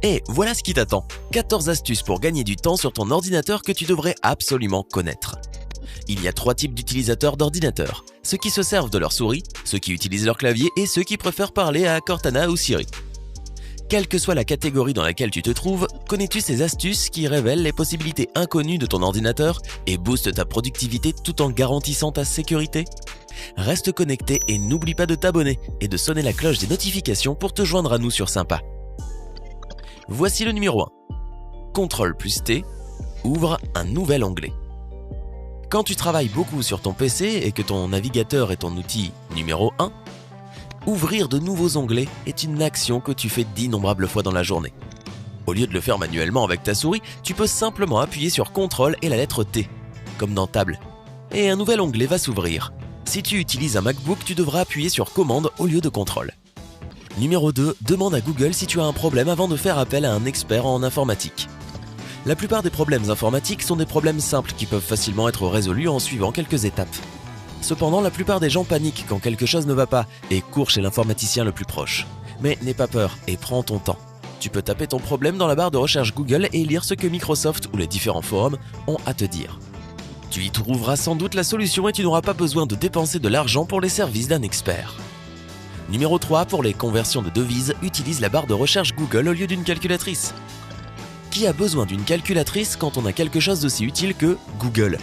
Et voilà ce qui t'attend. 14 astuces pour gagner du temps sur ton ordinateur que tu devrais absolument connaître. Il y a 3 types d'utilisateurs d'ordinateurs. Ceux qui se servent de leur souris, ceux qui utilisent leur clavier et ceux qui préfèrent parler à Cortana ou Siri. Quelle que soit la catégorie dans laquelle tu te trouves, connais-tu ces astuces qui révèlent les possibilités inconnues de ton ordinateur et boostent ta productivité tout en garantissant ta sécurité? Reste connecté et n'oublie pas de t'abonner et de sonner la cloche des notifications pour te joindre à nous sur Sympa. Voici le numéro 1. CTRL+T ouvre un nouvel onglet. Quand tu travailles beaucoup sur ton PC et que ton navigateur est ton outil numéro 1, ouvrir de nouveaux onglets est une action que tu fais d'innombrables fois dans la journée. Au lieu de le faire manuellement avec ta souris, tu peux simplement appuyer sur CTRL et la lettre T, comme dans Table, et un nouvel onglet va s'ouvrir. Si tu utilises un MacBook, tu devras appuyer sur Commande au lieu de CTRL. Numéro 2, demande à Google si tu as un problème avant de faire appel à un expert en informatique. La plupart des problèmes informatiques sont des problèmes simples qui peuvent facilement être résolus en suivant quelques étapes. Cependant, la plupart des gens paniquent quand quelque chose ne va pas et courent chez l'informaticien le plus proche. Mais n'aie pas peur et prends ton temps. Tu peux taper ton problème dans la barre de recherche Google et lire ce que Microsoft ou les différents forums ont à te dire. Tu y trouveras sans doute la solution et tu n'auras pas besoin de dépenser de l'argent pour les services d'un expert. Numéro 3, pour les conversions de devises, utilise la barre de recherche Google au lieu d'une calculatrice. Qui a besoin d'une calculatrice quand on a quelque chose d'aussi utile que Google?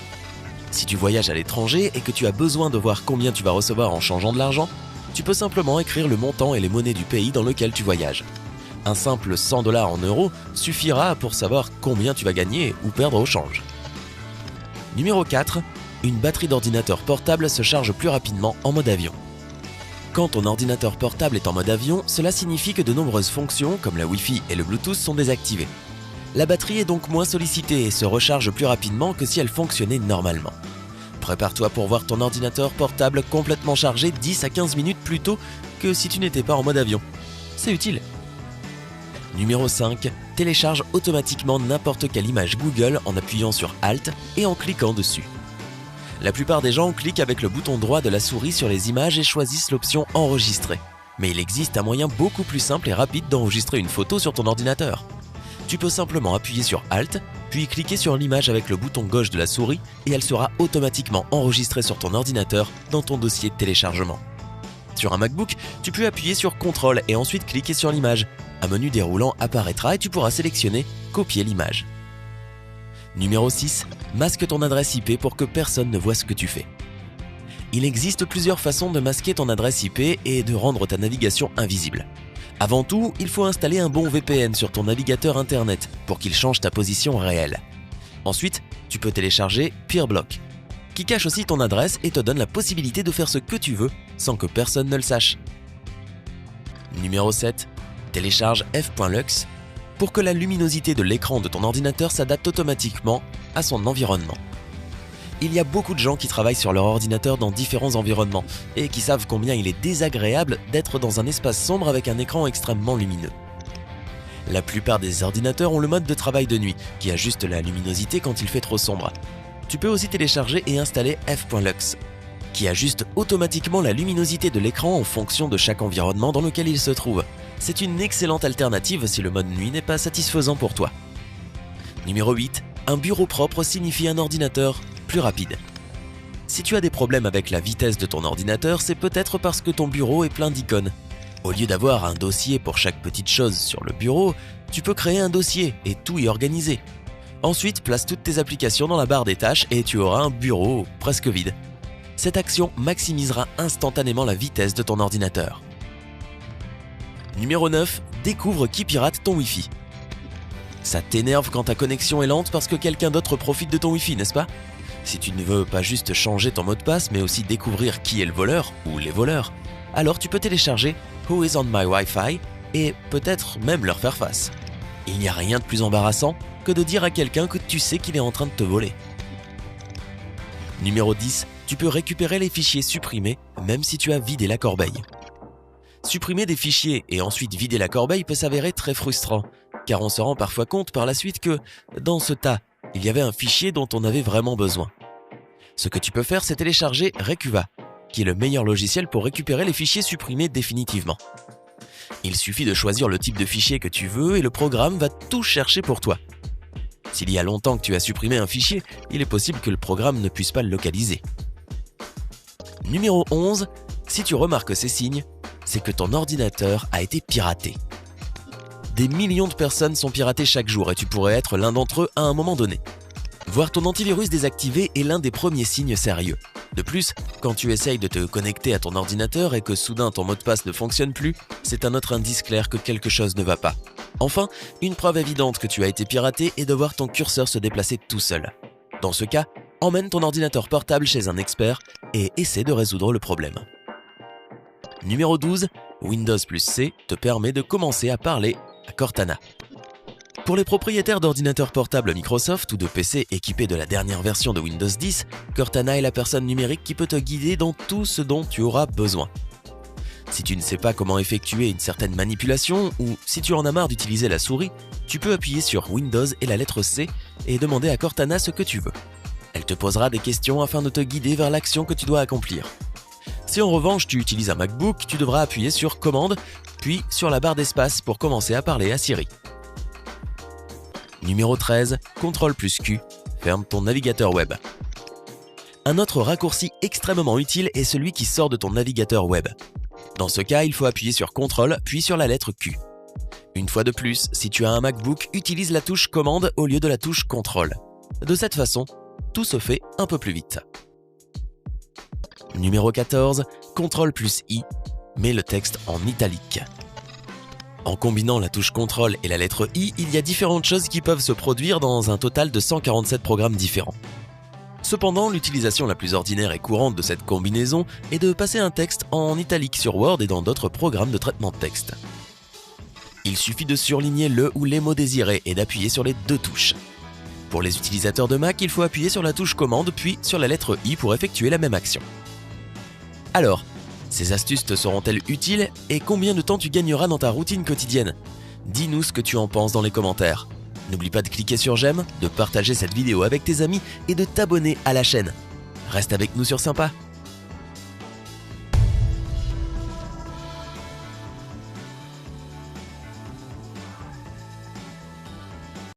Si tu voyages à l'étranger et que tu as besoin de voir combien tu vas recevoir en changeant de l'argent, tu peux simplement écrire le montant et les monnaies du pays dans lequel tu voyages. Un simple 100 $ en euros suffira pour savoir combien tu vas gagner ou perdre au change. Numéro 4, une batterie d'ordinateur portable se charge plus rapidement en mode avion. Quand ton ordinateur portable est en mode avion, cela signifie que de nombreuses fonctions, comme la Wi-Fi et le Bluetooth, sont désactivées. La batterie est donc moins sollicitée et se recharge plus rapidement que si elle fonctionnait normalement. Prépare-toi pour voir ton ordinateur portable complètement chargé 10 à 15 minutes plus tôt que si tu n'étais pas en mode avion. C'est utile. Numéro 5. Télécharge automatiquement n'importe quelle image Google en appuyant sur Alt et en cliquant dessus. La plupart des gens cliquent avec le bouton droit de la souris sur les images et choisissent l'option « Enregistrer ». Mais il existe un moyen beaucoup plus simple et rapide d'enregistrer une photo sur ton ordinateur. Tu peux simplement appuyer sur Alt, puis cliquer sur l'image avec le bouton gauche de la souris et elle sera automatiquement enregistrée sur ton ordinateur dans ton dossier de téléchargement. Sur un MacBook, tu peux appuyer sur CTRL et ensuite cliquer sur l'image. Un menu déroulant apparaîtra et tu pourras sélectionner « Copier l'image ». Numéro 6. Masque ton adresse IP pour que personne ne voit ce que tu fais. Il existe plusieurs façons de masquer ton adresse IP et de rendre ta navigation invisible. Avant tout, il faut installer un bon VPN sur ton navigateur internet pour qu'il change ta position réelle. Ensuite, tu peux télécharger Peerblock, qui cache aussi ton adresse et te donne la possibilité de faire ce que tu veux sans que personne ne le sache. Numéro 7. Télécharge f.lux pour que la luminosité de l'écran de ton ordinateur s'adapte automatiquement à son environnement. Il y a beaucoup de gens qui travaillent sur leur ordinateur dans différents environnements et qui savent combien il est désagréable d'être dans un espace sombre avec un écran extrêmement lumineux. La plupart des ordinateurs ont le mode de travail de nuit qui ajuste la luminosité quand il fait trop sombre. Tu peux aussi télécharger et installer f.lux, qui ajuste automatiquement la luminosité de l'écran en fonction de chaque environnement dans lequel il se trouve. C'est une excellente alternative si le mode nuit n'est pas satisfaisant pour toi. Numéro 8. Un bureau propre signifie un ordinateur plus rapide. Si tu as des problèmes avec la vitesse de ton ordinateur, c'est peut-être parce que ton bureau est plein d'icônes. Au lieu d'avoir un dossier pour chaque petite chose sur le bureau, tu peux créer un dossier et tout y organiser. Ensuite, place toutes tes applications dans la barre des tâches et tu auras un bureau presque vide. Cette action maximisera instantanément la vitesse de ton ordinateur. Numéro 9. Découvre qui pirate ton Wi-Fi. Ça t'énerve quand ta connexion est lente parce que quelqu'un d'autre profite de ton Wi-Fi, n'est-ce pas? Si tu ne veux pas juste changer ton mot de passe, mais aussi découvrir qui est le voleur ou les voleurs, alors tu peux télécharger Who is on my Wi-Fi et peut-être même leur faire face. Il n'y a rien de plus embarrassant que de dire à quelqu'un que tu sais qu'il est en train de te voler. Numéro 10. Tu peux récupérer les fichiers supprimés même si tu as vidé la corbeille. Supprimer des fichiers et ensuite vider la corbeille peut s'avérer très frustrant, car on se rend parfois compte par la suite que, dans ce tas, il y avait un fichier dont on avait vraiment besoin. Ce que tu peux faire, c'est télécharger Recuva, qui est le meilleur logiciel pour récupérer les fichiers supprimés définitivement. Il suffit de choisir le type de fichier que tu veux et le programme va tout chercher pour toi. S'il y a longtemps que tu as supprimé un fichier, il est possible que le programme ne puisse pas le localiser. Numéro 11. Si tu remarques ces signes, c'est que ton ordinateur a été piraté. Des millions de personnes sont piratées chaque jour et tu pourrais être l'un d'entre eux à un moment donné. Voir ton antivirus désactivé est l'un des premiers signes sérieux. De plus, quand tu essayes de te connecter à ton ordinateur et que soudain ton mot de passe ne fonctionne plus, c'est un autre indice clair que quelque chose ne va pas. Enfin, une preuve évidente que tu as été piraté est de voir ton curseur se déplacer tout seul. Dans ce cas, emmène ton ordinateur portable chez un expert et essaie de résoudre le problème. Numéro 12. Windows plus C te permet de commencer à parler à Cortana. Pour les propriétaires d'ordinateurs portables Microsoft ou de PC équipés de la dernière version de Windows 10, Cortana est la personne numérique qui peut te guider dans tout ce dont tu auras besoin. Si tu ne sais pas comment effectuer une certaine manipulation ou si tu en as marre d'utiliser la souris, tu peux appuyer sur Windows et la lettre C et demander à Cortana ce que tu veux. Elle te posera des questions afin de te guider vers l'action que tu dois accomplir. Si en revanche tu utilises un MacBook, tu devras appuyer sur Commande, puis sur la barre d'espace pour commencer à parler à Siri. Numéro 13. CTRL plus Q. Ferme ton navigateur web. Un autre raccourci extrêmement utile est celui qui sort de ton navigateur web. Dans ce cas, il faut appuyer sur CTRL puis sur la lettre Q. Une fois de plus, si tu as un MacBook, utilise la touche Commande au lieu de la touche CTRL. De cette façon, tout se fait un peu plus vite. Numéro 14. CTRL plus I. Mets le texte en italique. En combinant la touche CTRL et la lettre I, il y a différentes choses qui peuvent se produire dans un total de 147 programmes différents. Cependant, l'utilisation la plus ordinaire et courante de cette combinaison est de passer un texte en italique sur Word et dans d'autres programmes de traitement de texte. Il suffit de surligner le ou les mots désirés et d'appuyer sur les deux touches. Pour les utilisateurs de Mac, il faut appuyer sur la touche Commande puis sur la lettre I pour effectuer la même action. Alors, ces astuces te seront-elles utiles et combien de temps tu gagneras dans ta routine quotidienne? Dis-nous ce que tu en penses dans les commentaires. N'oublie pas de cliquer sur j'aime, de partager cette vidéo avec tes amis et de t'abonner à la chaîne. Reste avec nous sur Sympa.